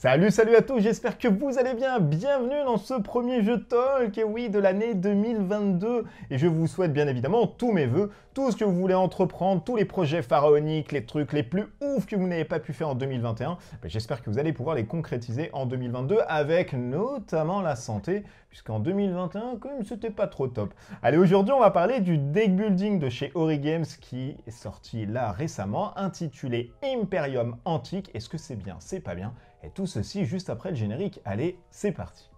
Salut à tous, j'espère que vous allez bien. Bienvenue dans ce premier jeu Talk, et oui, de l'année 2022. Et je vous souhaite bien évidemment tous mes vœux, tout ce que vous voulez entreprendre, tous les projets pharaoniques, les trucs les plus ouf que vous n'avez pas pu faire en 2021. J'espère que vous allez pouvoir les concrétiser en 2022 avec notamment la santé, puisqu'en 2021, quand même, c'était pas trop top. Allez, aujourd'hui, on va parler du deck building de chez Origames qui est sorti là récemment, intitulé Imperium Antique. Est-ce que c'est bien? C'est pas bien? Et tout ceci juste après le générique. Allez, c'est parti.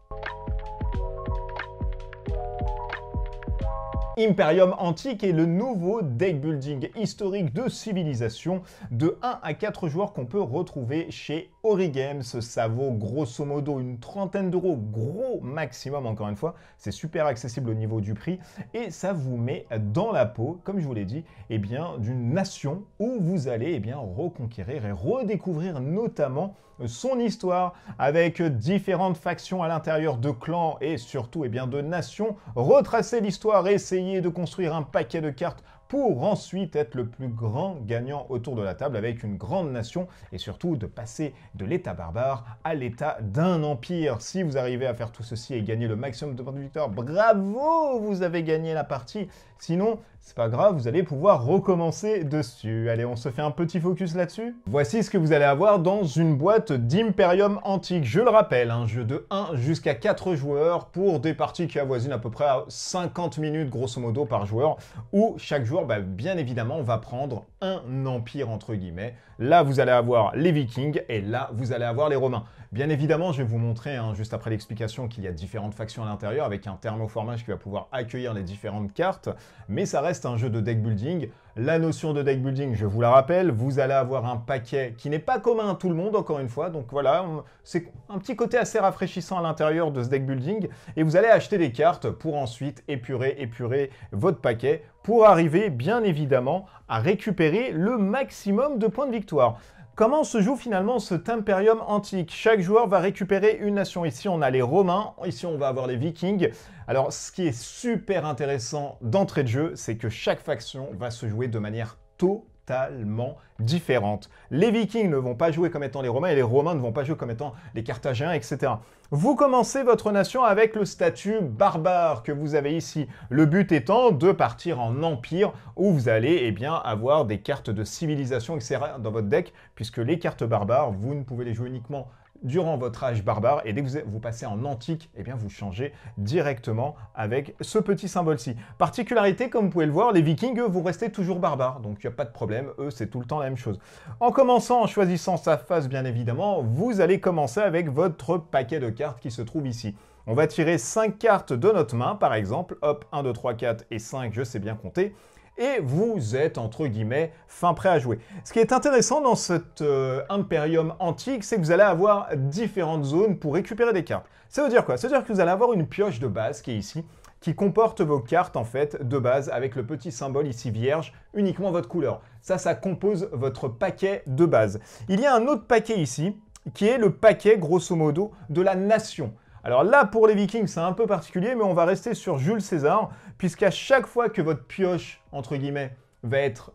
Imperium Antique est le nouveau deck building historique de civilisation de 1 à 4 joueurs qu'on peut retrouver chez Origames. Ça vaut grosso modo une trentaine d'euros, gros maximum encore une fois. C'est super accessible au niveau du prix et ça vous met dans la peau, comme je vous l'ai dit, d'une nation où vous allez reconquérir et redécouvrir notamment son histoire avec différentes factions à l'intérieur de clans et surtout de nations. Retracer l'histoire et essayer de construire un paquet de cartes pour ensuite être le plus grand gagnant autour de la table avec une grande nation et surtout de passer de l'état barbare à l'état d'un empire. Si vous arrivez à faire tout ceci et gagner le maximum de points de victoire, bravo, vous avez gagné la partie. Sinon, c'est pas grave, vous allez pouvoir recommencer dessus. Allez, on se fait un petit focus là-dessus. Voici ce que vous allez avoir dans une boîte d'Imperium Antique. Je le rappelle, un jeu de 1 jusqu'à 4 joueurs pour des parties qui avoisinent à peu près à 50 minutes grosso modo par joueur, où chaque joueur, bien évidemment, va prendre un empire entre guillemets. Là, vous allez avoir les Vikings et là, vous allez avoir les Romains. Bien évidemment, je vais vous montrer, juste après l'explication, qu'il y a différentes factions à l'intérieur avec un thermoformage qui va pouvoir accueillir les différentes cartes, mais ça reste un jeu de deck building. La notion de deck building, je vous la rappelle, vous allez avoir un paquet qui n'est pas commun à tout le monde, encore une fois, donc voilà, c'est un petit côté assez rafraîchissant à l'intérieur de ce deck building, et vous allez acheter des cartes pour ensuite épurer votre paquet, pour arriver, bien évidemment, à récupérer le maximum de points de victoire. Comment se joue finalement cet Imperium Antique? Chaque joueur va récupérer une nation. Ici, on a les Romains. Ici, on va avoir les Vikings. Alors, ce qui est super intéressant d'entrée de jeu, c'est que chaque faction va se jouer de manière totalement différente. Les Vikings ne vont pas jouer comme étant les Romains et les Romains ne vont pas jouer comme étant les Carthagins, etc. Vous commencez votre nation avec le statut barbare que vous avez ici. Le but étant de partir en empire où vous allez avoir des cartes de civilisation, etc. dans votre deck, puisque les cartes barbares, vous ne pouvez les jouer uniquement durant votre âge barbare, et dès que vous passez en antique, vous changez directement avec ce petit symbole-ci. Particularité, comme vous pouvez le voir, les Vikings, eux, vous restez toujours barbares, donc il n'y a pas de problème, eux, c'est tout le temps la même chose. En commençant, en choisissant sa phase, bien évidemment, vous allez commencer avec votre paquet de cartes qui se trouve ici. On va tirer 5 cartes de notre main, par exemple, hop, 1, 2, 3, 4 et 5, je sais bien compter, et vous êtes, entre guillemets, fin prêt à jouer. Ce qui est intéressant dans cet Imperium Antique, c'est que vous allez avoir différentes zones pour récupérer des cartes. Ça veut dire quoi? Ça veut dire que vous allez avoir une pioche de base qui est ici, qui comporte vos cartes, en fait, de base, avec le petit symbole ici vierge, uniquement votre couleur. Ça compose votre paquet de base. Il y a un autre paquet ici, qui est le paquet, grosso modo, de la nation. Alors là, pour les Vikings, c'est un peu particulier, mais on va rester sur Jules César, puisqu'à chaque fois que votre pioche, entre guillemets, va être,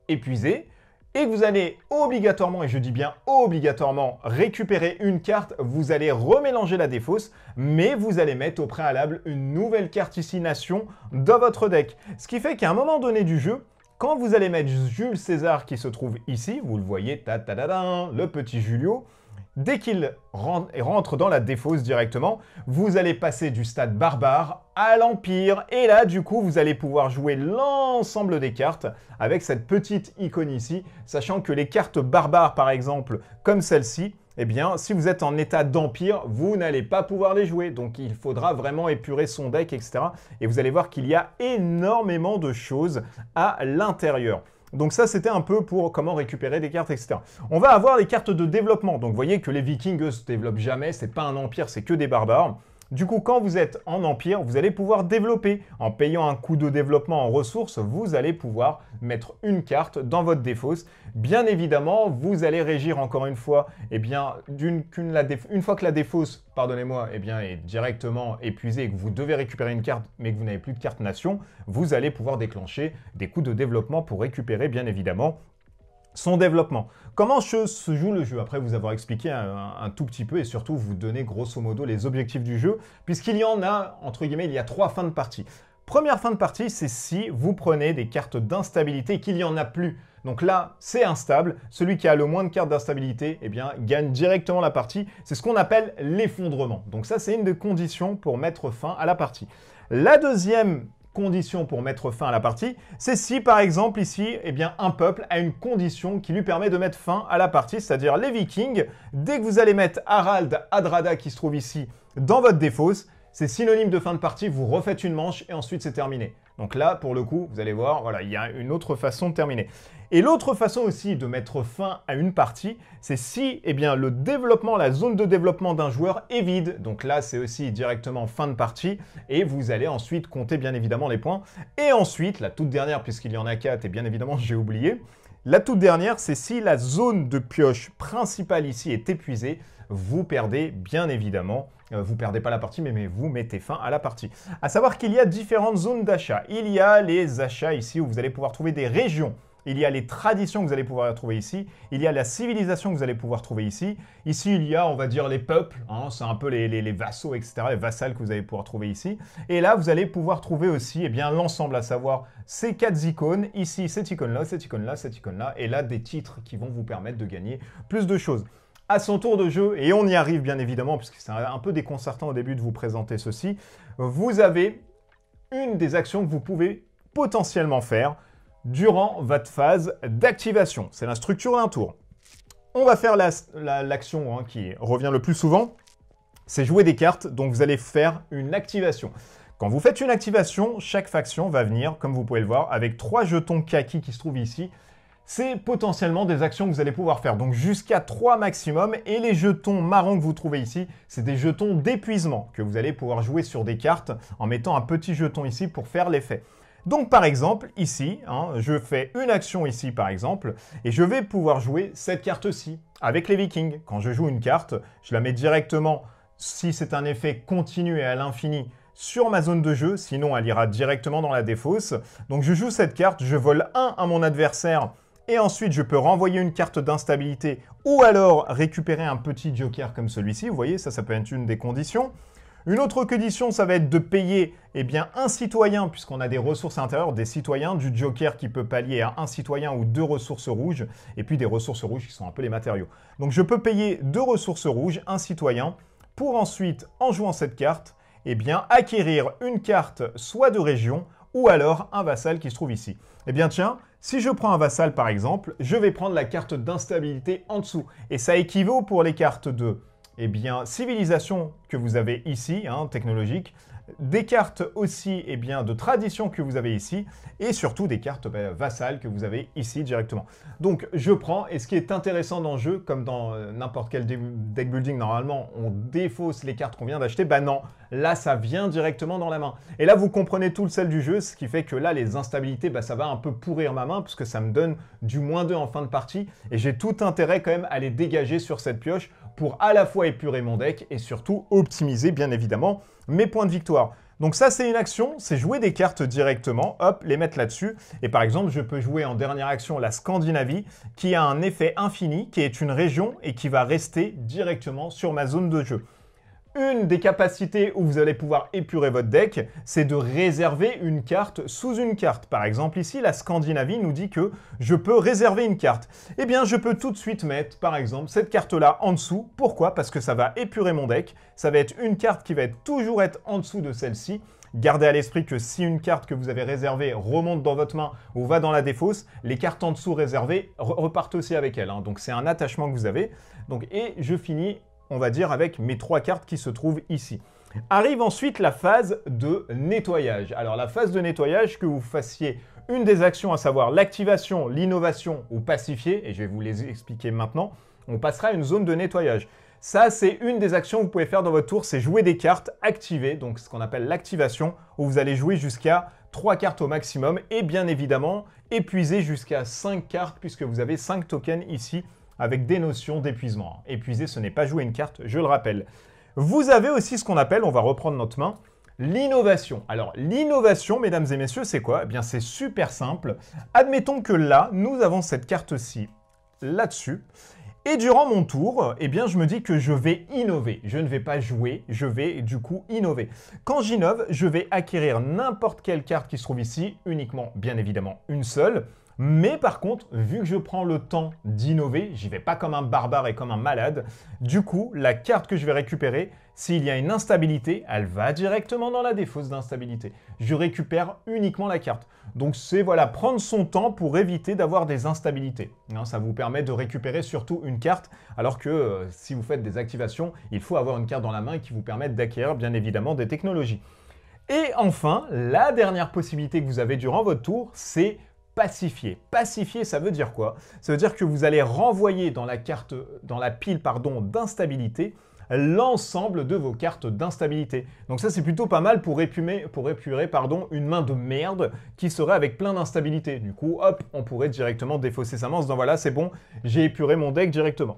épuisée, et que vous allez obligatoirement, et je dis bien obligatoirement, récupérer une carte, vous allez remélanger la défausse, mais vous allez mettre au préalable une nouvelle carte ici, nation, dans votre deck. Ce qui fait qu'à un moment donné du jeu, quand vous allez mettre Jules César qui se trouve ici, vous le voyez, le petit Julio, dès qu'il rentre dans la défausse directement, vous allez passer du stade barbare à l'empire. Et là, du coup, vous allez pouvoir jouer l'ensemble des cartes avec cette petite icône ici, sachant que les cartes barbares, par exemple, comme celle-ci, si vous êtes en état d'empire, vous n'allez pas pouvoir les jouer. Donc, il faudra vraiment épurer son deck, etc. Et vous allez voir qu'il y a énormément de choses à l'intérieur. Donc ça, c'était un peu pour comment récupérer des cartes, etc. On va avoir les cartes de développement. Donc vous voyez que les Vikings, eux, se développent jamais. C'est pas un empire, c'est que des barbares. Du coup, quand vous êtes en empire, vous allez pouvoir développer. En payant un coût de développement en ressources, vous allez pouvoir mettre une carte dans votre défausse. Bien évidemment, vous allez régir encore une fois, une fois que la défausse, pardonnez-moi, est directement épuisée et que vous devez récupérer une carte, mais que vous n'avez plus de carte nation, vous allez pouvoir déclencher des coûts de développement pour récupérer, bien évidemment, son développement. Comment se joue le jeu? Après vous avoir expliqué un tout petit peu et surtout vous donner grosso modo les objectifs du jeu, puisqu'il y en a, entre guillemets, il y a 3 fins de partie. Première fin de partie, c'est si vous prenez des cartes d'instabilité et qu'il n'y en a plus. Donc là, c'est instable. Celui qui a le moins de cartes d'instabilité, eh bien, gagne directement la partie. C'est ce qu'on appelle l'effondrement. Donc ça, c'est une des conditions pour mettre fin à la partie. La deuxième condition pour mettre fin à la partie, c'est si par exemple ici, eh bien, un peuple a une condition qui lui permet de mettre fin à la partie, c'est-à-dire les Vikings. Dès que vous allez mettre Harald Hardrada qui se trouve ici dans votre défausse, c'est synonyme de fin de partie, vous refaites une manche et ensuite c'est terminé. Donc là, pour le coup, vous allez voir, voilà, il y a une autre façon de terminer. Et l'autre façon aussi de mettre fin à une partie, c'est si eh bien, le développement, la zone de développement d'un joueur est vide. Donc là, c'est aussi directement fin de partie. Et vous allez ensuite compter bien évidemment les points. Et ensuite, la toute dernière, puisqu'il y en a 4, et bien évidemment, j'ai oublié. La toute dernière, c'est si la zone de pioche principale ici est épuisée, vous perdez bien évidemment, vous perdez pas la partie, mais vous mettez fin à la partie. À savoir qu'il y a différentes zones d'achat. Il y a les achats ici où vous allez pouvoir trouver des régions. Il y a les traditions que vous allez pouvoir trouver ici. Il y a la civilisation que vous allez pouvoir trouver ici. Ici, il y a, on va dire, les peuples. Hein, c'est un peu les vassaux, etc., les vassals que vous allez pouvoir trouver ici. Et là, vous allez pouvoir trouver aussi eh bien, l'ensemble, à savoir ces 4 icônes. Ici, cette icône-là, cette icône-là, cette icône-là. Et là, des titres qui vont vous permettre de gagner plus de choses. À son tour de jeu, et on y arrive bien évidemment, puisque c'est un peu déconcertant au début de vous présenter ceci, vous avez une des actions que vous pouvez potentiellement faire durant votre phase d'activation. C'est la structure d'un tour. On va faire l'action qui revient le plus souvent, c'est jouer des cartes, donc vous allez faire une activation. Quand vous faites une activation, chaque faction va venir, comme vous pouvez le voir, avec 3 jetons kaki qui se trouvent ici. C'est potentiellement des actions que vous allez pouvoir faire, donc jusqu'à 3 maximum. Et les jetons marrons que vous trouvez ici, c'est des jetons d'épuisement que vous allez pouvoir jouer sur des cartes en mettant un petit jeton ici pour faire l'effet. Donc par exemple, ici, je fais une action ici par exemple, et je vais pouvoir jouer cette carte-ci avec les Vikings. Quand je joue une carte, je la mets directement, si c'est un effet continu et à l'infini, sur ma zone de jeu, sinon elle ira directement dans la défausse. Donc je joue cette carte, je vole 1 à mon adversaire, et ensuite je peux renvoyer une carte d'instabilité, ou alors récupérer un petit joker comme celui-ci. Vous voyez, ça peut être une des conditions. Une autre condition, ça va être de payer eh bien, un citoyen, puisqu'on a des ressources à l'intérieur, des citoyens, du joker qui peut pallier à un citoyen ou 2 ressources rouges, et puis des ressources rouges qui sont un peu les matériaux. Donc je peux payer 2 ressources rouges, un citoyen, pour ensuite, en jouant cette carte, eh bien, acquérir une carte soit de région, ou alors un vassal qui se trouve ici. Eh bien tiens, si je prends un vassal par exemple, je vais prendre la carte d'instabilité en dessous. Et ça équivaut pour les cartes de eh bien, civilisation que vous avez ici, technologique, des cartes aussi eh bien, de tradition que vous avez ici, et surtout des cartes vassales que vous avez ici directement. Donc je prends, et ce qui est intéressant dans le jeu, comme dans n'importe quel deck building, normalement on défausse les cartes qu'on vient d'acheter, bah non, là ça vient directement dans la main. Et là vous comprenez tout le sel du jeu, ce qui fait que là les instabilités, bah, ça va un peu pourrir ma main, puisque ça me donne du -2 en fin de partie, et j'ai tout intérêt quand même à les dégager sur cette pioche, pour à la fois épurer mon deck, et surtout optimiser bien évidemment mes points de victoire. Donc ça, c'est une action, c'est jouer des cartes directement, hop, les mettre là-dessus. Et par exemple, je peux jouer en dernière action la Scandinavie, qui a un effet infini, qui est une région et qui va rester directement sur ma zone de jeu. Une des capacités où vous allez pouvoir épurer votre deck, c'est de réserver une carte sous une carte. Par exemple, ici, la Scandinavie nous dit que je peux réserver une carte. Eh bien, je peux tout de suite mettre, par exemple, cette carte-là en dessous. Pourquoi? Parce que ça va épurer mon deck. Ça va être une carte qui va toujours être en dessous de celle-ci. Gardez à l'esprit que si une carte que vous avez réservée remonte dans votre main ou va dans la défausse, les cartes en dessous réservées repartent aussi avec elle. Donc, c'est un attachement que vous avez. Donc, et je finis, on va dire, avec mes 3 cartes qui se trouvent ici. Arrive ensuite la phase de nettoyage. Alors la phase de nettoyage, que vous fassiez une des actions, à savoir l'activation, l'innovation ou pacifier, et je vais vous les expliquer maintenant, on passera à une zone de nettoyage. Ça, c'est une des actions que vous pouvez faire dans votre tour, c'est jouer des cartes activées, donc ce qu'on appelle l'activation, où vous allez jouer jusqu'à 3 cartes au maximum, et bien évidemment, épuiser jusqu'à 5 cartes, puisque vous avez 5 tokens ici, avec des notions d'épuisement. Épuiser, ce n'est pas jouer une carte, je le rappelle. Vous avez aussi ce qu'on appelle, on va reprendre notre main, l'innovation. Alors, l'innovation, mesdames et messieurs, c'est quoi? Eh bien, c'est super simple. Admettons que là, nous avons cette carte-ci, là-dessus. Et durant mon tour, eh bien, je me dis que je vais innover. Je ne vais pas jouer, je vais du coup innover. Quand j'innove, je vais acquérir n'importe quelle carte qui se trouve ici, uniquement, bien évidemment, une seule. Mais par contre, vu que je prends le temps d'innover, j'y vais pas comme un barbare et comme un malade. Du coup, la carte que je vais récupérer, s'il y a une instabilité, elle va directement dans la défausse d'instabilité. Je récupère uniquement la carte. Donc c'est voilà, prendre son temps pour éviter d'avoir des instabilités. Ça vous permet de récupérer surtout une carte, alors que si vous faites des activations, il faut avoir une carte dans la main qui vous permette d'acquérir bien évidemment des technologies. Et enfin, la dernière possibilité que vous avez durant votre tour, c'est pacifier. Pacifier, ça veut dire quoi? Ça veut dire que vous allez renvoyer dans la pile d'instabilité l'ensemble de vos cartes d'instabilité. Donc ça, c'est plutôt pas mal pour épurer une main de merde qui serait avec plein d'instabilité. Du coup, hop, on pourrait directement défausser sa main en se disant voilà, c'est bon, j'ai épuré mon deck directement.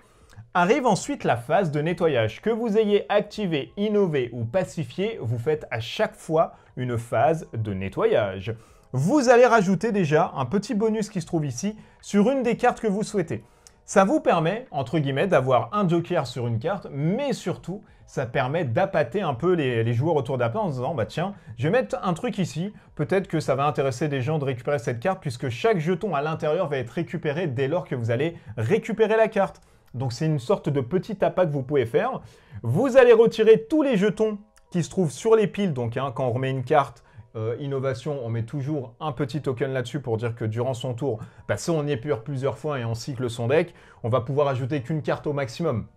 Arrive ensuite la phase de nettoyage. Que vous ayez activé, innové ou pacifié, vous faites à chaque fois une phase de nettoyage. Vous allez rajouter déjà un petit bonus qui se trouve ici sur une des cartes que vous souhaitez. Ça vous permet, entre guillemets, d'avoir un joker sur une carte, mais surtout, ça permet d'appâter un peu les joueurs autour de la table en se disant, bah tiens, je vais mettre un truc ici, peut-être que ça va intéresser des gens de récupérer cette carte, puisque chaque jeton à l'intérieur va être récupéré dès lors que vous allez récupérer la carte. Donc c'est une sorte de petit appât que vous pouvez faire. Vous allez retirer tous les jetons qui se trouvent sur les piles, donc quand on remet une carte, innovation, on met toujours un petit token là-dessus pour dire que durant son tour, si on y épure plusieurs fois et on cycle son deck, on va pouvoir ajouter qu'une carte au maximum.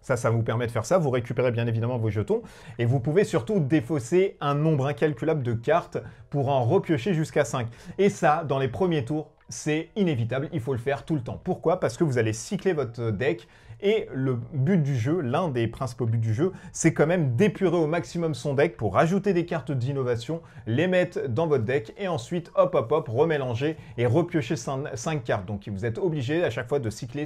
Ça vous permet de faire ça, vous récupérez bien évidemment vos jetons et vous pouvez surtout défausser un nombre incalculable de cartes pour en repiocher jusqu'à 5. Et ça, dans les premiers tours, c'est inévitable, il faut le faire tout le temps. Pourquoi? Parce que vous allez cycler votre deck et le but du jeu, l'un des principaux buts du jeu, c'est quand même d'épurer au maximum son deck pour rajouter des cartes d'innovation, les mettre dans votre deck et ensuite, hop, remélanger et repiocher 5 cartes. Donc vous êtes obligé à chaque fois de cycler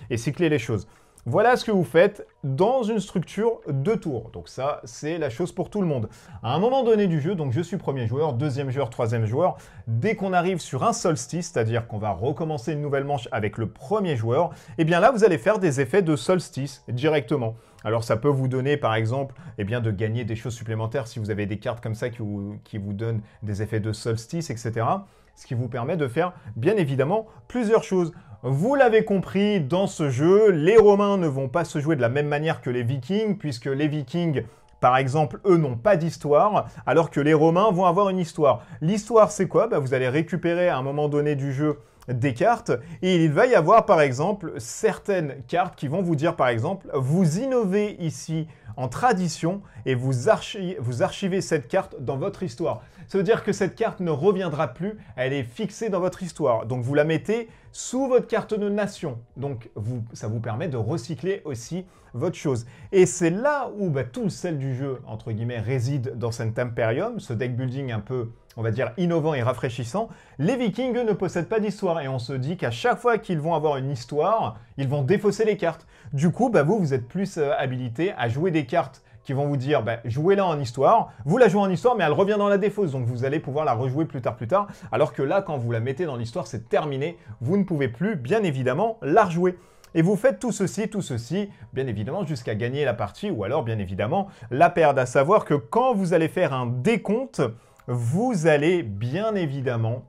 et cycler les choses. Voilà ce que vous faites dans une structure de tours. Donc ça, c'est la chose pour tout le monde. À un moment donné du jeu, donc je suis premier joueur, deuxième joueur, troisième joueur, dès qu'on arrive sur un solstice, c'est-à-dire qu'on va recommencer une nouvelle manche avec le premier joueur, et bien là, vous allez faire des effets de solstice directement. Alors ça peut vous donner par exemple de gagner des choses supplémentaires si vous avez des cartes comme ça qui vous donnent des effets de solstice, etc. Ce qui vous permet de faire bien évidemment plusieurs choses. Vous l'avez compris, dans ce jeu, les Romains ne vont pas se jouer de la même manière que les Vikings, puisque les Vikings, par exemple, eux n'ont pas d'histoire, alors que les Romains vont avoir une histoire. L'histoire, c'est quoi? Vous allez récupérer à un moment donné du jeu des cartes, et il va y avoir par exemple certaines cartes qui vont vous dire par exemple, vous innovez ici en tradition et vous archivez cette carte dans votre histoire. Ça veut dire que cette carte ne reviendra plus, elle est fixée dans votre histoire. Donc vous la mettez sous votre carte de nation. Donc ça vous permet de recycler aussi votre chose. Et c'est là où tout le sel du jeu, entre guillemets, réside dans cet Imperium, ce deck building un peu, on va dire, innovant et rafraîchissant. Les Vikings, eux, ne possèdent pas d'histoire. Et on se dit qu'à chaque fois qu'ils vont avoir une histoire, ils vont défausser les cartes. Du coup, vous êtes plus habilité à jouer des cartes qui vont vous dire, jouez-la en histoire. Vous la jouez en histoire, mais elle revient dans la défausse. Donc, vous allez pouvoir la rejouer plus tard. Alors que là, quand vous la mettez dans l'histoire, c'est terminé. Vous ne pouvez plus, bien évidemment, la rejouer. Et vous faites tout ceci, bien évidemment, jusqu'à gagner la partie ou alors, bien évidemment, la perdre. À savoir que quand vous allez faire un décompte, vous allez bien évidemment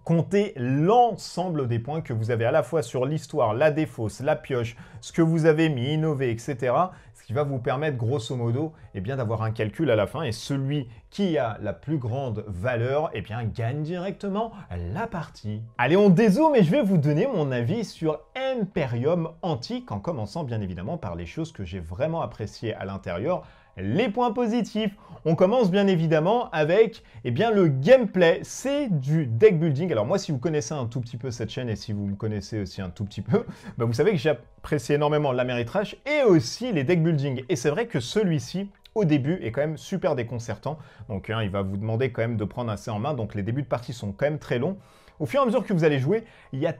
compter l'ensemble des points que vous avez à la fois sur l'histoire, la défausse, la pioche, ce que vous avez mis, innové, etc. Ce qui va vous permettre grosso modo d'avoir un calcul à la fin et celui qui a la plus grande valeur gagne directement la partie. Allez, on dézoome et je vais vous donner mon avis sur Imperium Antique en commençant bien évidemment par les choses que j'ai vraiment appréciées à l'intérieur. Les points positifs, on commence bien évidemment avec le gameplay, c'est du deck building. Alors moi, si vous connaissez un tout petit peu cette chaîne et si vous me connaissez aussi un tout petit peu, vous savez que j'apprécie énormément l'Ameritrash et aussi les deck building. Et c'est vrai que celui-ci, au début, est quand même super déconcertant. Donc il va vous demander quand même de prendre assez en main, donc les débuts de partie sont quand même très longs. Au fur et à mesure que vous allez jouer, il y a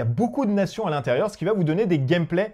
beaucoup de nations à l'intérieur, ce qui va vous donner des gameplays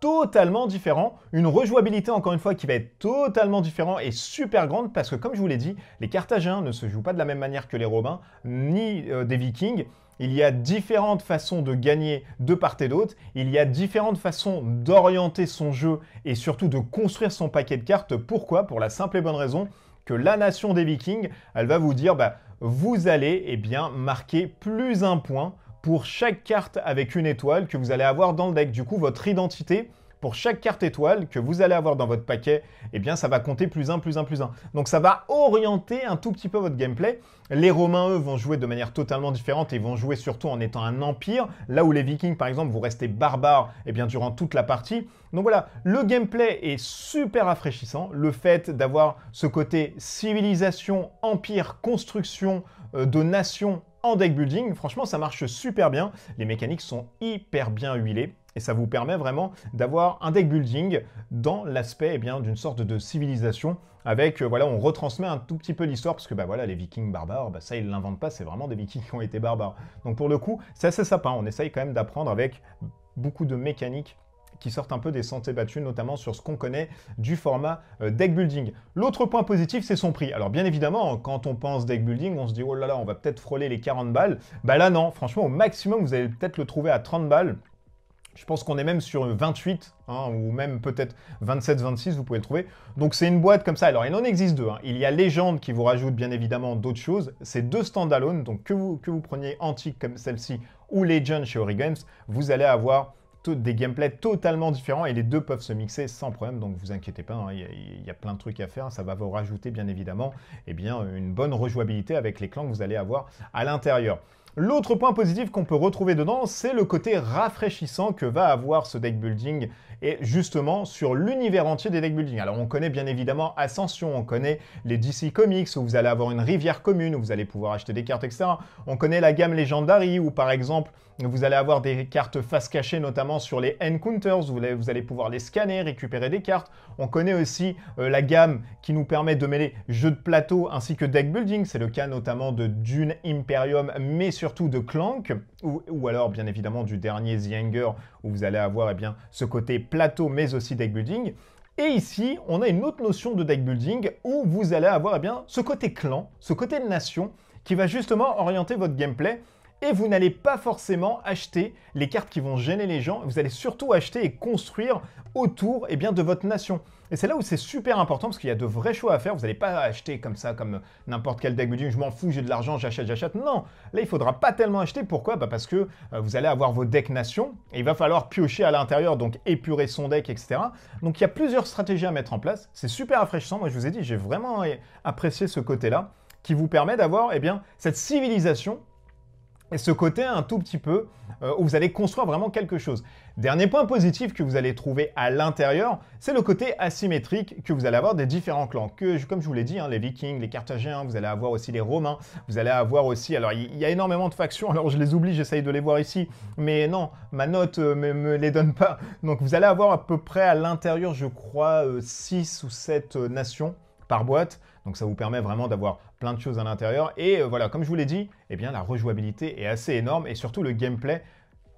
totalement différent, une rejouabilité encore une fois qui va être totalement différente et super grande parce que comme je vous l'ai dit, les Carthagins ne se jouent pas de la même manière que les Romains ni des Vikings. Il y a différentes façons de gagner de part et d'autre, il y a différentes façons d'orienter son jeu et surtout de construire son paquet de cartes. Pourquoi? Pour la simple et bonne raison que la nation des Vikings, elle va vous dire, vous allez marquer plus un point pour chaque carte avec une étoile que vous allez avoir dans le deck. Du coup, votre identité, pour chaque carte étoile que vous allez avoir dans votre paquet, ça va compter plus un, plus un, plus un. Donc ça va orienter un tout petit peu votre gameplay. Les Romains, eux, vont jouer de manière totalement différente et vont jouer surtout en étant un empire, là où les Vikings, par exemple, vous restez barbares durant toute la partie. Donc voilà, le gameplay est super rafraîchissant. Le fait d'avoir ce côté civilisation, empire, construction de nations en deck building, franchement, ça marche super bien. Les mécaniques sont hyper bien huilées. Et ça vous permet vraiment d'avoir un deck building dans l'aspect d'une sorte de civilisation avec, on retransmet un tout petit peu l'histoire parce que les Vikings barbares, ça ils ne l'inventent pas, c'est vraiment des Vikings qui ont été barbares. Donc pour le coup, c'est assez sympa, on essaye quand même d'apprendre avec beaucoup de mécaniques qui sortent un peu des sentiers battus, notamment sur ce qu'on connaît du format deck building. L'autre point positif, c'est son prix. Alors bien évidemment, quand on pense deck building, on se dit oh là là, on va peut-être frôler les 40 balles. Là non, franchement au maximum, vous allez peut-être le trouver à 30 balles. Je pense qu'on est même sur 28, ou même peut-être 27, 26, vous pouvez le trouver. Donc c'est une boîte comme ça. Alors il en existe deux. Il y a Légende qui vous rajoute bien évidemment d'autres choses. C'est deux standalone, donc que vous preniez Antique comme celle-ci ou Legend chez Origames, vous allez avoir des gameplays totalement différents et les deux peuvent se mixer sans problème. Donc vous inquiétez pas, il y a plein de trucs à faire. Ça va vous rajouter bien évidemment une bonne rejouabilité avec les clans que vous allez avoir à l'intérieur. L'autre point positif qu'on peut retrouver dedans, c'est le côté rafraîchissant que va avoir ce deck building et justement sur l'univers entier des deck building. Alors on connaît bien évidemment Ascension, on connaît les DC Comics où vous allez avoir une rivière commune, où vous allez pouvoir acheter des cartes, etc. On connaît la gamme Legendary où par exemple vous allez avoir des cartes face cachée notamment sur les Encounters, où vous allez pouvoir les scanner, récupérer des cartes. On connaît aussi la gamme qui nous permet de mêler jeux de plateau ainsi que deck building. C'est le cas notamment de Dune Imperium, mais surtout de Clank, ou alors bien évidemment du dernier The Hanger, où vous allez avoir ce côté plateau mais aussi deck building. Et ici, on a une autre notion de deck building où vous allez avoir ce côté clan, ce côté de nation, qui va justement orienter votre gameplay. Et vous n'allez pas forcément acheter les cartes qui vont gêner les gens, vous allez surtout acheter et construire autour de votre nation. Et c'est là où c'est super important parce qu'il y a de vrais choix à faire. Vous n'allez pas acheter comme ça, comme n'importe quel deck building, je m'en fous, j'ai de l'argent, j'achète. Non, là il ne faudra pas tellement acheter. Pourquoi? Parce que vous allez avoir vos decks nations et il va falloir piocher à l'intérieur, donc épurer son deck, etc. Donc il y a plusieurs stratégies à mettre en place. C'est super rafraîchissant. Moi je vous ai dit, j'ai vraiment apprécié ce côté-là qui vous permet d'avoir cette civilisation et ce côté un tout petit peu où vous allez construire vraiment quelque chose. Dernier point positif que vous allez trouver à l'intérieur, c'est le côté asymétrique que vous allez avoir des différents clans. Comme je vous l'ai dit, les Vikings, les Carthagins, vous allez avoir aussi les Romains, vous allez avoir aussi... Alors, il y a énormément de factions, alors je les oublie, j'essaye de les voir ici, mais non, ma note me les donne pas. Donc, vous allez avoir à peu près à l'intérieur, je crois, 6 ou 7 nations par boîte. Donc ça vous permet vraiment d'avoir plein de choses à l'intérieur. Et voilà, comme je vous l'ai dit, la rejouabilité est assez énorme et surtout le gameplay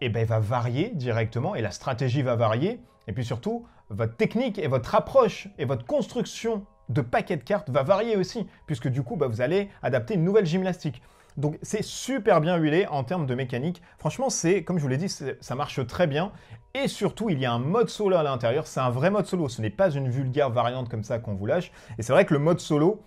va varier directement et la stratégie va varier. Et puis surtout, votre technique et votre approche et votre construction de paquets de cartes va varier aussi, puisque du coup, vous allez adapter une nouvelle gymnastique. Donc c'est super bien huilé en termes de mécanique. Franchement, comme je vous l'ai dit, ça marche très bien. Et surtout, il y a un mode solo à l'intérieur. C'est un vrai mode solo. Ce n'est pas une vulgaire variante comme ça qu'on vous lâche. Et c'est vrai que le mode solo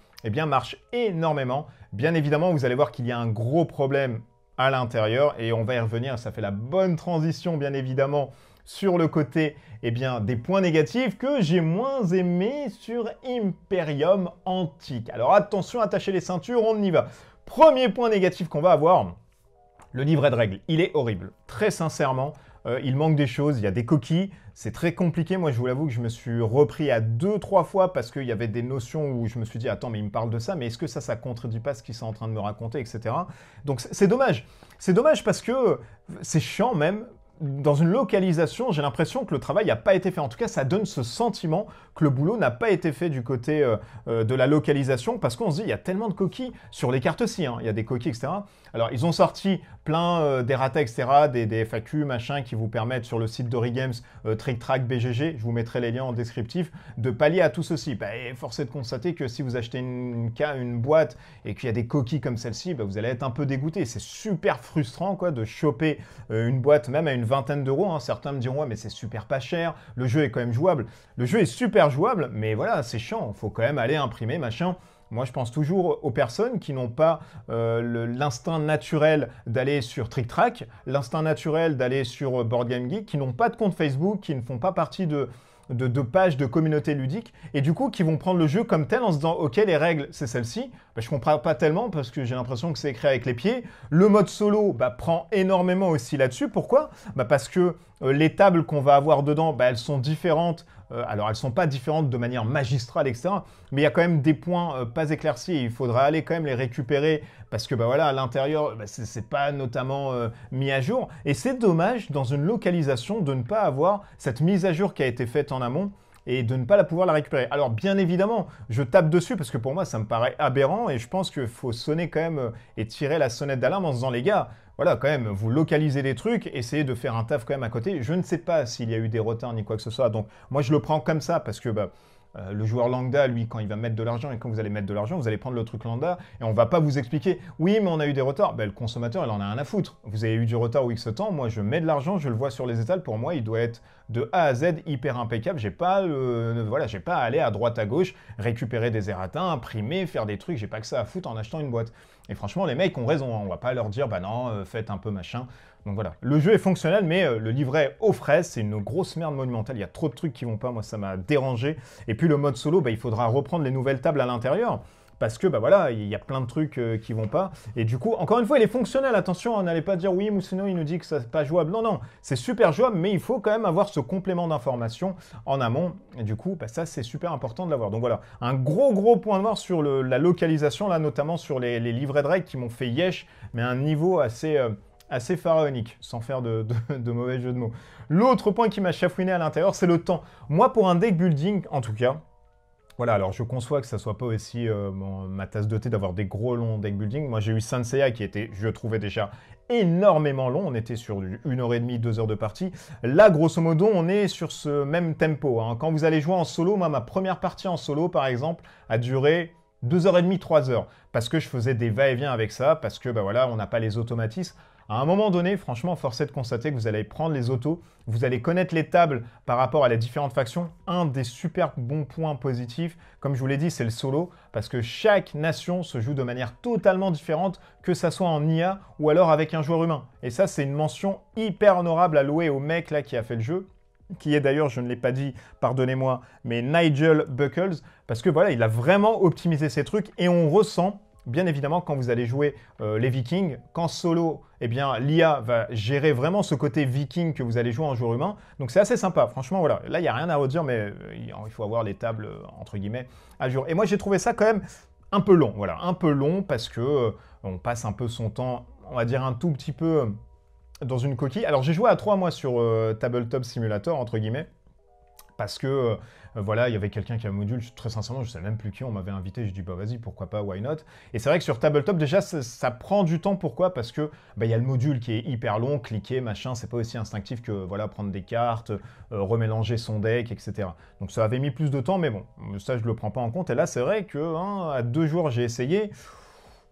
marche énormément. Bien évidemment, vous allez voir qu'il y a un gros problème à l'intérieur. Et on va y revenir. Ça fait la bonne transition, bien évidemment, sur le côté des points négatifs que j'ai moins aimés sur Imperium Antique. Alors attention, attachez les ceintures, on y va. Premier point négatif qu'on va avoir, le livret de règles. Il est horrible. Très sincèrement, il manque des choses, il y a des coquilles, c'est très compliqué. Moi, je vous l'avoue que je me suis repris à 2-3 fois parce qu'il y avait des notions où je me suis dit « Attends, mais il me parle de ça, mais est-ce que ça contredit pas ce qu'ils sont en train de me raconter, etc. » Donc, c'est dommage. C'est dommage parce que c'est chiant même. dans une localisation, j'ai l'impression que le travail n'a pas été fait. En tout cas, ça donne ce sentiment que le boulot n'a pas été fait du côté de la localisation, parce qu'on se dit, il y a tellement de coquilles sur les cartes aussi, hein, il y a des coquilles, etc. Alors, ils ont sorti plein d'errata, etc., des FAQ, machin, qui vous permettent sur le site d'Origames, Trick Track BGG, je vous mettrai les liens en descriptif, de pallier à tout ceci. Bah, et force est de constater que si vous achetez une boîte et qu'il y a des coquilles comme celle-ci, bah, vous allez être un peu dégoûté. C'est super frustrant, quoi, de choper une boîte même à une vingtaine d'euros. Hein. Certains me diront, ouais, mais c'est super pas cher, le jeu est quand même jouable. Le jeu est super jouable, mais voilà, c'est chiant, il faut quand même aller imprimer, machin. Moi, je pense toujours aux personnes qui n'ont pas l'instinct naturel d'aller sur Trick Track, l'instinct naturel d'aller sur Board Game Geek, qui n'ont pas de compte Facebook, qui ne font pas partie de pages de communauté ludique, et du coup qui vont prendre le jeu comme tel en se disant ok, les règles c'est celle-ci. Bah, je comprends pas tellement parce que j'ai l'impression que c'est écrit avec les pieds. Le mode solo prend énormément aussi là-dessus. Pourquoi? Parce que les tables qu'on va avoir dedans, elles sont différentes. Alors elles sont pas différentes de manière magistrale, etc. Mais il y a quand même des points pas éclaircis et il faudra aller quand même les récupérer parce que voilà, à l'intérieur, c'est pas notamment mis à jour. Et c'est dommage dans une localisation de ne pas avoir cette mise à jour qui a été faite en amont et de ne pas pouvoir la récupérer. Alors bien évidemment, je tape dessus parce que pour moi ça me paraît aberrant et je pense qu'il faut sonner quand même et tirer la sonnette d'alarme en se disant les gars, voilà quand même, vous localisez des trucs, essayez de faire un taf quand même à côté. Je ne sais pas s'il y a eu des retards ni quoi que ce soit, donc moi je le prends comme ça parce que le joueur lambda, lui, quand il va mettre de l'argent et quand vous allez mettre de l'argent, vous allez prendre le truc lambda et on va pas vous expliquer oui, mais on a eu des retards. Le consommateur, il en a rien à foutre. Vous avez eu du retard ou X temps, moi je mets de l'argent, je le vois sur les étals. Pour moi, il doit être de A à Z hyper impeccable. J'ai pas, j'ai pas à aller à droite à gauche, récupérer des erratins, imprimer, faire des trucs. J'ai pas que ça à foutre en achetant une boîte. Et franchement, les mecs ont raison. Hein. On va pas leur dire non, faites un peu machin. Donc voilà, le jeu est fonctionnel, mais le livret aux fraises, c'est une grosse merde monumentale. Il y a trop de trucs qui vont pas, moi ça m'a dérangé. Et puis le mode solo, il faudra reprendre les nouvelles tables à l'intérieur. Parce que voilà, il y a plein de trucs qui vont pas. Et du coup, encore une fois, il est fonctionnel. Attention, n'allez pas dire oui, Moussino, il nous dit que ça c'est pas jouable. Non, non, c'est super jouable, mais il faut quand même avoir ce complément d'information en amont. Et du coup, ça c'est super important de l'avoir. Donc voilà, un gros point noir sur la localisation, là, notamment sur les livrets de règles qui m'ont fait yesh, mais à un niveau assez pharaonique, sans faire de mauvais jeu de mots. L'autre point qui m'a chafouiné à l'intérieur, c'est le temps. Moi, pour un deck building, en tout cas, voilà, alors je conçois que ça soit pas aussi ma tasse de thé d'avoir des gros longs deck building. Moi, j'ai eu Saint Seiya qui était, je trouvais déjà énormément long. On était sur 1h30, 2 heures de partie. Là, grosso modo, on est sur ce même tempo. Hein. Quand vous allez jouer en solo, moi, ma première partie en solo, par exemple, a duré 2h30, 3 heures. Parce que je faisais des va-et-vient avec ça, parce que voilà, on n'a pas les automatismes. À un moment donné, franchement, force est de constater que vous allez prendre les autos, vous allez connaître les tables par rapport à les différentes factions. Un des super bons points positifs, comme je vous l'ai dit, c'est le solo, parce que chaque nation se joue de manière totalement différente, que ça soit en IA ou alors avec un joueur humain. Et ça, c'est une mention hyper honorable à louer au mec là qui a fait le jeu, qui est d'ailleurs, je ne l'ai pas dit, pardonnez-moi, mais Nigel Buckles, parce que voilà, il a vraiment optimisé ses trucs et on ressent, bien évidemment, quand vous allez jouer les Vikings, qu'en solo, eh bien, l'IA va gérer vraiment ce côté Viking que vous allez jouer en joueur humain. Donc c'est assez sympa, franchement, voilà. Là, il n'y a rien à redire, mais il faut avoir les tables, entre guillemets, à jour. Et moi, j'ai trouvé ça quand même un peu long, voilà, un peu long parce que on passe un peu son temps, on va dire un tout petit peu dans une coquille. Alors j'ai joué à 3 moi sur Tabletop Simulator, entre guillemets, parce que voilà, il y avait quelqu'un qui a un module, très sincèrement, je ne sais même plus qui, on m'avait invité, je dis bah vas-y, pourquoi pas, why not. Et c'est vrai que sur Tabletop, déjà, ça prend du temps, pourquoi? Parce que il y a le module qui est hyper long, cliquer, machin, c'est pas aussi instinctif que voilà, prendre des cartes, remélanger son deck, etc. Donc ça avait mis plus de temps, mais bon, ça je le prends pas en compte. Et là, c'est vrai que à 2 jours, j'ai essayé.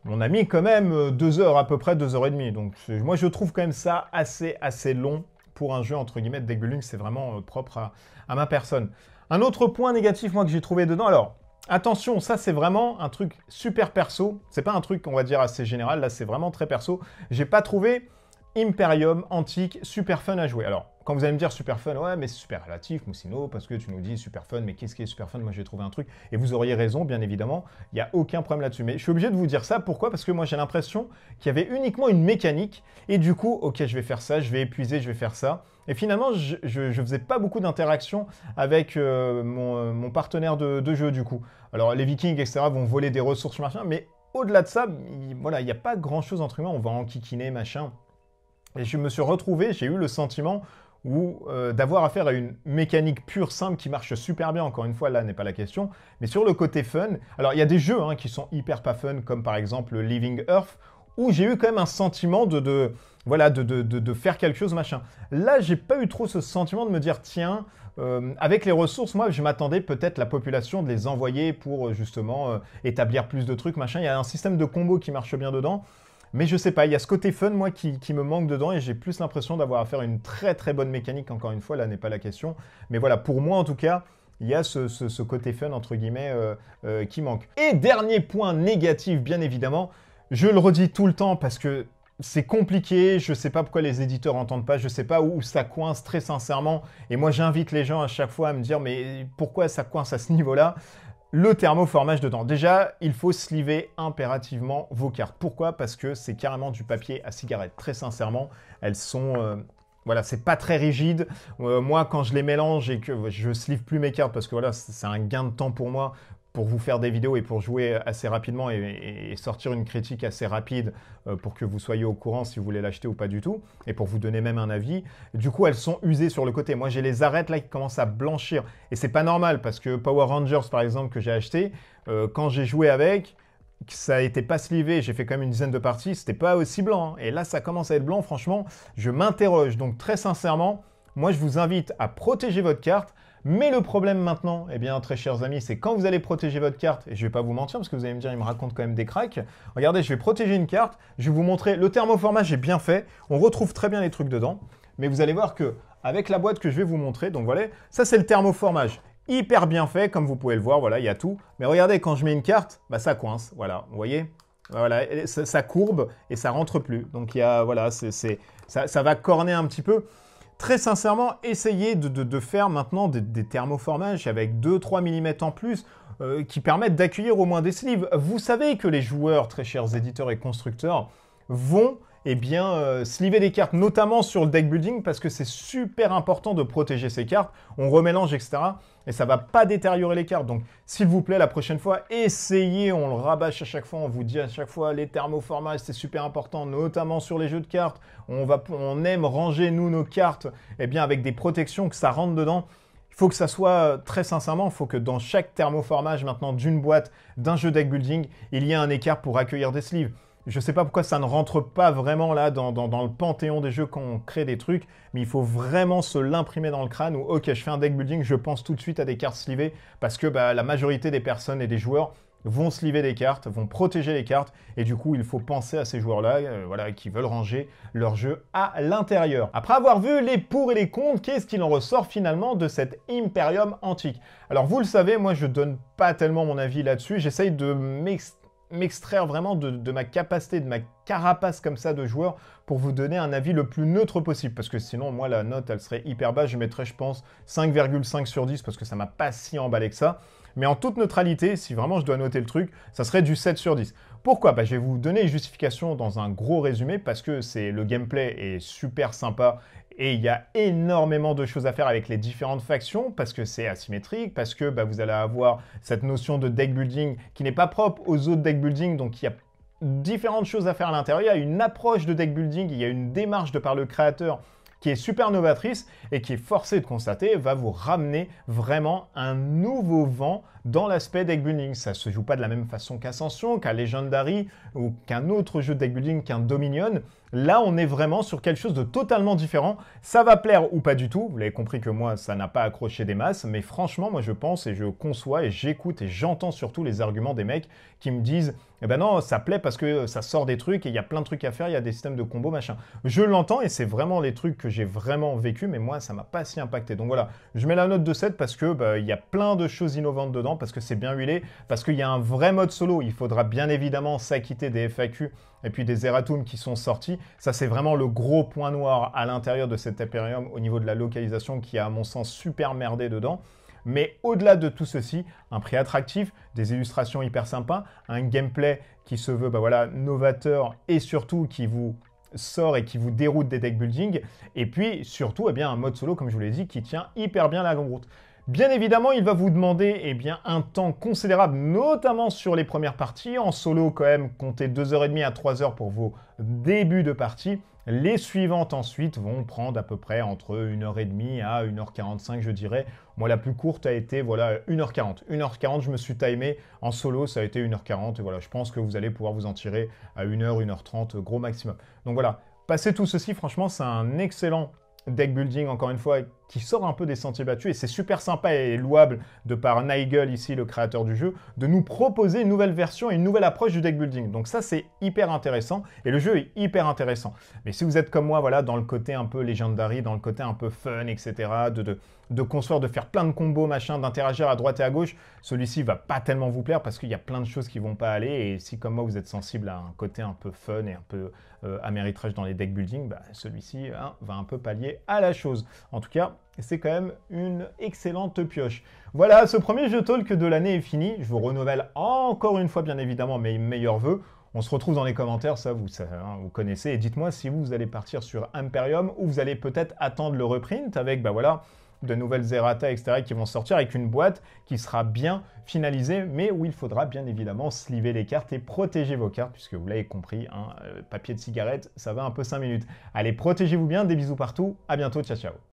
On a mis quand même 2 heures à peu près, 2h30. Donc moi je trouve quand même ça assez long pour un jeu entre guillemets de deck building. C'est vraiment propre à ma personne. Un autre point négatif moi que j'ai trouvé dedans. Alors attention, ça c'est vraiment un truc super perso. C'est pas un truc on va dire assez général. Là c'est vraiment très perso. J'ai pas trouvé Imperium antique super fun à jouer. Alors quand vous allez me dire super fun, ouais, mais c'est super relatif, Moussino, parce que tu nous dis super fun, mais qu'est-ce qui est super fun? Moi, j'ai trouvé un truc, et vous auriez raison, bien évidemment, il n'y a aucun problème là-dessus. Mais je suis obligé de vous dire ça, pourquoi? Parce que moi, j'ai l'impression qu'il y avait uniquement une mécanique, et du coup, ok, je vais faire ça, je vais épuiser, je vais faire ça. Et finalement, je faisais pas beaucoup d'interaction avec mon partenaire de jeu, du coup. Alors, les Vikings, etc., vont voler des ressources, machin, mais au-delà de ça, voilà, il n'y a pas grand-chose entre humains, on va enquiquiner, machin. Et je me suis retrouvé, j'ai eu le sentiment d'avoir affaire à une mécanique pure, simple, qui marche super bien. Encore une fois, là n'est pas la question. Mais sur le côté fun, alors il y a des jeux qui sont hyper pas fun, comme par exemple Living Earth, où j'ai eu quand même un sentiment voilà, de faire quelque chose, machin. Là, j'ai pas eu trop ce sentiment de me dire, tiens, avec les ressources, moi, je m'attendais peut-être la population de les envoyer pour justement établir plus de trucs, machin. Il y a un système de combo qui marche bien dedans. Mais je sais pas, il y a ce côté fun, moi, qui me manque dedans et j'ai plus l'impression d'avoir à faire une très très bonne mécanique, encore une fois, là n'est pas la question. Mais voilà, pour moi en tout cas, il y a ce côté fun, entre guillemets, qui manque. Et dernier point négatif, bien évidemment, je le redis tout le temps parce que c'est compliqué, je sais pas pourquoi les éditeurs n'entendent pas, je sais pas où ça coince très sincèrement. Et moi j'invite les gens à chaque fois à me dire mais pourquoi ça coince à ce niveau-là? Le thermoformage dedans. Déjà, il faut sliver impérativement vos cartes. Pourquoi? Parce que c'est carrément du papier à cigarette. Très sincèrement, elles sont... voilà, c'est pas très rigide. Moi, quand je les mélange et que je sleeve plus mes cartes, parce que voilà, c'est un gain de temps pour moi, pour vous faire des vidéos et pour jouer assez rapidement et sortir une critique assez rapide pour que vous soyez au courant si vous voulez l'acheter ou pas du tout, et pour vous donner même un avis. Du coup, elles sont usées sur le côté. Moi, j'ai les arêtes là qui commencent à blanchir. Et c'est pas normal parce que Power Rangers, par exemple, que j'ai acheté, quand j'ai joué avec, ça a été pas slivé, j'ai fait quand même une dizaine de parties, c'était pas aussi blanc. Et là, ça commence à être blanc, franchement, je m'interroge. Donc très sincèrement, moi, je vous invite à protéger votre carte. Mais le problème maintenant, eh bien, très chers amis, c'est quand vous allez protéger votre carte, et je vais pas vous mentir parce que vous allez me dire, il me raconte quand même des cracks. Regardez, je vais protéger une carte, je vais vous montrer, le thermoformage est bien fait, on retrouve très bien les trucs dedans, mais vous allez voir que avec la boîte que je vais vous montrer, donc voilà, ça c'est le thermoformage. Hyper bien fait, comme vous pouvez le voir, voilà, il y a tout. Mais regardez, quand je mets une carte, bah, ça coince, voilà, vous voyez? Voilà, ça courbe et ça rentre plus. Donc il y a, voilà, ça va corner un petit peu. Très sincèrement, essayez de faire maintenant des thermoformages avec 2-3 mm en plus qui permettent d'accueillir au moins des sleeves. Vous savez que les joueurs, très chers éditeurs et constructeurs, vont sleever des cartes, notamment sur le deck building, parce que c'est super important de protéger ces cartes. On remélange, etc. Et ça ne va pas détériorer les cartes. Donc, s'il vous plaît, la prochaine fois, essayez, on le rabâche à chaque fois, on vous dit à chaque fois, les thermoformages, c'est super important, notamment sur les jeux de cartes. On aime ranger, nous, nos cartes avec des protections, que ça rentre dedans. Il faut que ça soit, très sincèrement, il faut que dans chaque thermoformage, maintenant, d'une boîte, d'un jeu deck building, il y ait un écart pour accueillir des sleeves. Je ne sais pas pourquoi ça ne rentre pas vraiment là dans le panthéon des jeux quand on crée des trucs, mais il faut vraiment se l'imprimer dans le crâne où, ok, je fais un deck building, je pense tout de suite à des cartes slivées parce que la majorité des personnes et des joueurs vont sliver des cartes, vont protéger les cartes, et du coup, il faut penser à ces joueurs-là voilà, qui veulent ranger leur jeu à l'intérieur. Après avoir vu les pour et les contre, qu'est-ce qu'il en ressort finalement de cet Imperium antique? Alors, vous le savez, moi, je donne pas tellement mon avis là-dessus, j'essaye de m'extraire vraiment de ma capacité, de ma carapace comme ça de joueur pour vous donner un avis le plus neutre possible. Parce que sinon, moi, la note, elle serait hyper basse. Je mettrais, je pense, 5,5 sur 10 parce que ça m'a pas si emballé que ça. Mais en toute neutralité, si vraiment je dois noter le truc, ça serait du 7 sur 10. Pourquoi? Je vais vous donner les justifications dans un gros résumé parce que le gameplay est super sympa et il y a énormément de choses à faire avec les différentes factions parce que c'est asymétrique, parce que vous allez avoir cette notion de deck building qui n'est pas propre aux autres deck building, donc il y a différentes choses à faire à l'intérieur, il y a une approche de deck building, il y a une démarche de par le créateur qui est super novatrice et qui est forcé de constater va vous ramener vraiment un nouveau vent dans l'aspect deck building. Ça ne se joue pas de la même façon qu'Ascension, qu'à Legendary ou qu'un autre jeu de deck building, qu'un Dominion. Là, on est vraiment sur quelque chose de totalement différent. Ça va plaire ou pas du tout. Vous l'avez compris que moi, ça n'a pas accroché des masses. Mais franchement, moi, je pense et je conçois et j'écoute et j'entends surtout les arguments des mecs qui me disent « Eh ben non, ça plaît parce que ça sort des trucs et il y a plein de trucs à faire, il y a des systèmes de combos, machin. » Je l'entends et c'est vraiment les trucs que j'ai vraiment vécu, mais moi, ça m'a pas si impacté. Donc voilà, je mets la note de 7 parce que il y a plein de choses innovantes dedans, parce que c'est bien huilé, parce qu'il y a un vrai mode solo. Il faudra bien évidemment s'acquitter des FAQ et puis des erratums qui sont sortis. Ça, c'est vraiment le gros point noir à l'intérieur de cet Imperium au niveau de la localisation qui a, à mon sens, super merdé dedans. Mais au-delà de tout ceci, un prix attractif, des illustrations hyper sympas, un gameplay qui se veut novateur et surtout qui vous sort et qui vous déroute des deck building, et puis surtout un mode solo, comme je vous l'ai dit, qui tient hyper bien la route. Bien évidemment, il va vous demander eh bien, un temps considérable, notamment sur les premières parties. En solo, quand même, comptez 2h30 à 3h pour vos débuts de partie. Les suivantes ensuite vont prendre à peu près entre 1h30 à 1h45, je dirais. Moi, la plus courte a été voilà 1h40. 1h40, je me suis timé. En solo, ça a été 1h40. Et voilà, je pense que vous allez pouvoir vous en tirer à 1h, 1h30, gros maximum. Donc voilà, passez tout ceci, franchement, c'est un excellent deck building, encore une fois, qui sort un peu des sentiers battus, et c'est super sympa et louable de par Nigel, ici, le créateur du jeu, de nous proposer une nouvelle version et une nouvelle approche du deck building. Donc ça, c'est hyper intéressant, et le jeu est hyper intéressant. Mais si vous êtes comme moi, voilà, dans le côté un peu legendary, dans le côté un peu fun, etc., de construire, de faire plein de combos, machin, d'interagir à droite et à gauche, celui-ci va pas tellement vous plaire parce qu'il y a plein de choses qui vont pas aller, et si comme moi, vous êtes sensible à un côté un peu fun et un peu Ameritrash dans les deck building, bah, celui-ci hein, va un peu pallier à la chose. En tout cas, c'est quand même une excellente pioche. Voilà, ce premier jeu talk de l'année est fini. Je vous renouvelle encore une fois, bien évidemment, mes meilleurs vœux. On se retrouve dans les commentaires, ça hein, vous connaissez. Et dites-moi si vous allez partir sur Imperium ou vous allez peut-être attendre le reprint avec, bah voilà, de nouvelles errata, etc. qui vont sortir avec une boîte qui sera bien finalisée, mais où il faudra bien évidemment sliver les cartes et protéger vos cartes, puisque vous l'avez compris, hein, papier de cigarette, ça va un peu 5 minutes. Allez, protégez-vous bien, des bisous partout, à bientôt, ciao ciao.